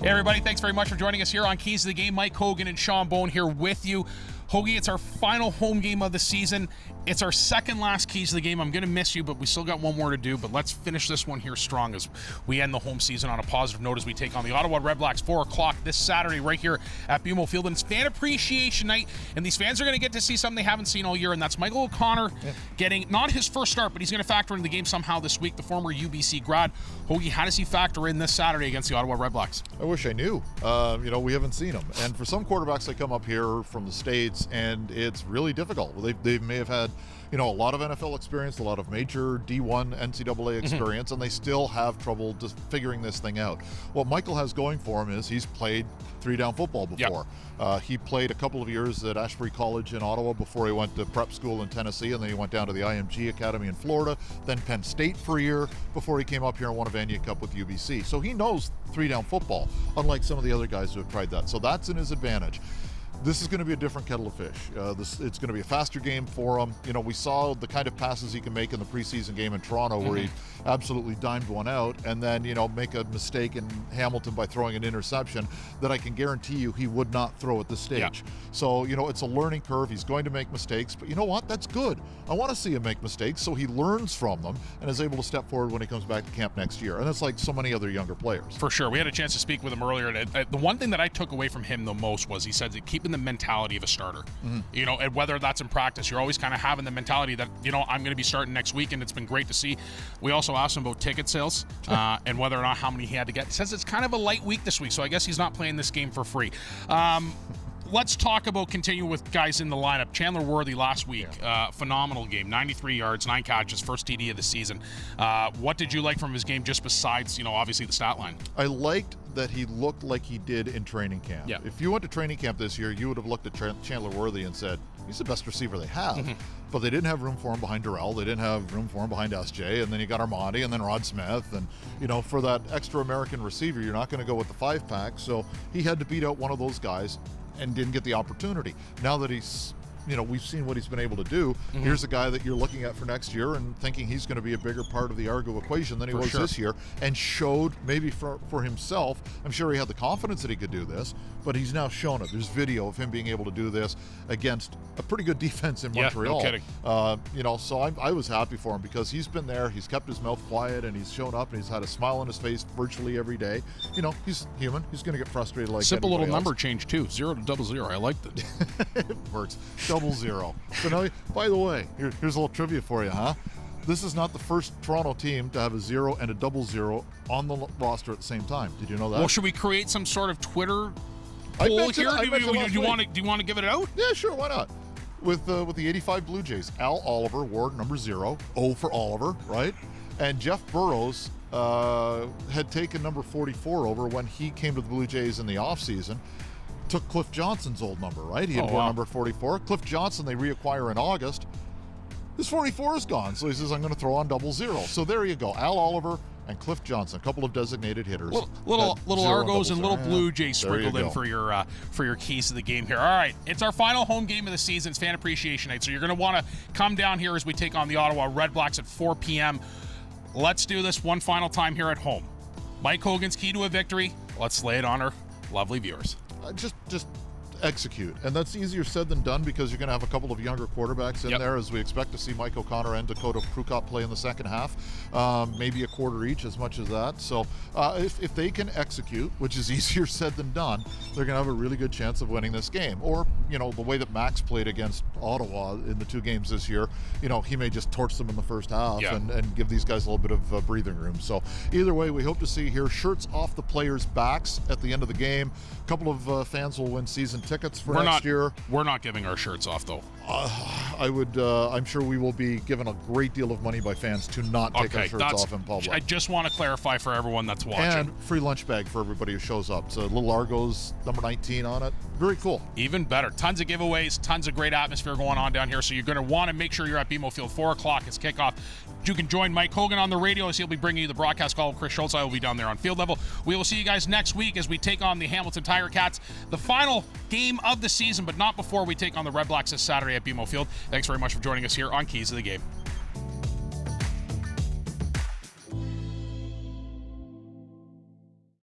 Hey everybody, thanks very much for joining us here on Keys to the Game. Mike Hogan and Sean Bowen here with you. Hoagie, it's our final home game of the season. It's our second last Keys to the Game. I'm going to miss you, but we still got one more to do. But let's finish this one here strong as we end the home season on a positive note as we take on the Ottawa Redblacks 4 o'clock this Saturday right here at BMO Field. And it's Fan Appreciation Night, and these fans are going to get to see something they haven't seen all year, and that's Michael O'Connor getting not his first start, but he's going to factor into the game somehow this week, the former UBC grad. Hoagie, how does he factor in this Saturday against the Ottawa Redblacks? I wish I knew. We haven't seen him. And for some quarterbacks, they come up here from the States, and it's really difficult. They may have had, a lot of NFL experience, a lot of major D1 NCAA experience, and they still have trouble just figuring this thing out. What Michael has going for him is he's played three-down football before. He played a couple of years at Ashbury College in Ottawa before he went to prep school in Tennessee, and then he went down to the IMG Academy in Florida, then Penn State for a year before he came up here and won a Vanier Cup with UBC. So he knows three-down football, unlike some of the other guys who have tried that. So that's in his advantage. This is going to be a different kettle of fish. It's going to be a faster game for him. We saw the kind of passes he can make in the preseason game in Toronto where he absolutely dimed one out and then, make a mistake in Hamilton by throwing an interception that I can guarantee you he would not throw at this stage. Yeah. So, it's a learning curve. He's going to make mistakes, but you know what? That's good. I want to see him make mistakes so he learns from them and is able to step forward when he comes back to camp next year. And that's like so many other younger players. For sure. We had a chance to speak with him earlier. And the one thing that I took away from him the most was he said that keeping the mentality of a starter. And whether that's in practice, you're always kind of having the mentality that, I'm going to be starting next week, and it's been great to see. We also asked him about ticket sales and whether or not how many he had to get. He says it's kind of a light week this week, so I guess he's not playing this game for free. Let's talk about continuing with guys in the lineup. Chandler Worthy last week, phenomenal game, 93 yards, 9 catches, first TD of the season. What did you like from his game just besides, obviously the stat line? I liked that he looked like he did in training camp. Yeah. If you went to training camp this year, you would have looked at Chandler Worthy and said, he's the best receiver they have. But they didn't have room for him behind Durrell. They didn't have room for him behind SJ. And then you got Armandi and then Rod Smith. And, for that extra American receiver, you're not going to go with the 5-pack. So he had to beat out one of those guys and didn't get the opportunity. Now that he's, we've seen what he's been able to do. Here's a guy that you're looking at for next year and thinking he's going to be a bigger part of the Argo equation than he was this year, and showed maybe for himself. I'm sure he had the confidence that he could do this, but he's now shown it. There's video of him being able to do this against a pretty good defense in Montreal. No kidding. So I was happy for him because he's been there. He's kept his mouth quiet and he's shown up and he's had a smile on his face virtually every day. He's human. He's going to get frustrated like simple little else. number change too, 0 to 00. I liked it. It works. 00. So now, by the way, here's a little trivia for you, huh? This is not the first Toronto team to have a 0 and a 00 on the roster at the same time. Did you know that? Well, should we create some sort of Twitter poll here? Do you want to give it out? Yeah, sure. Why not? With the 85 Blue Jays, Al Oliver wore number 0, O for Oliver, right? And Jeff Burrows had taken number 44 over when he came to the Blue Jays in the offseason. Took Cliff Johnson's old number, right? He had worn number 44. Cliff Johnson, they reacquire in August. His 44 is gone, so he says, I'm going to throw on 00. So there you go. Al Oliver and Cliff Johnson, a couple of designated hitters. Little Argos and little Blue Jays sprinkled in for your keys to the game here. All right, it's our final home game of the season. It's Fan Appreciation Night, so you're going to want to come down here as we take on the Ottawa Redblacks at 4 p.m. Let's do this one final time here at home. Mike Hogan's key to a victory. Let's lay it on our lovely viewers. Just execute. And that's easier said than done because you're going to have a couple of younger quarterbacks in there, as we expect to see Mike O'Connor and Dakota Prukop play in the second half. Maybe a quarter each, as much as that. So if they can execute, which is easier said than done, they're going to have a really good chance of winning this game. Or, the way that Max played against Ottawa in the 2 games this year, he may just torch them in the first half and give these guys a little bit of breathing room. So either way, we hope to see here shirts off the players' backs at the end of the game. A couple of fans will win season tickets for next year. We're not giving our shirts off, though. I'm sure we will be given a great deal of money by fans to not take our shirts off in public. I just want to clarify for everyone that's watching. And free lunch bag for everybody who shows up. So little Argos number 19 on it. Very cool. Even better. Tons of giveaways, tons of great atmosphere going on down here. So you're going to want to make sure you're at BMO Field 4 o'clock. It's kickoff. You can join Mike Hogan on the radio as he'll be bringing you the broadcast call. Chris Schultz, I will be down there on field level. We will see you guys next week as we take on the Hamilton Tiger Cats. The final game of the season, but not before we take on the Redblacks this Saturday at BMO Field. Thanks very much for joining us here on Keys to the Game.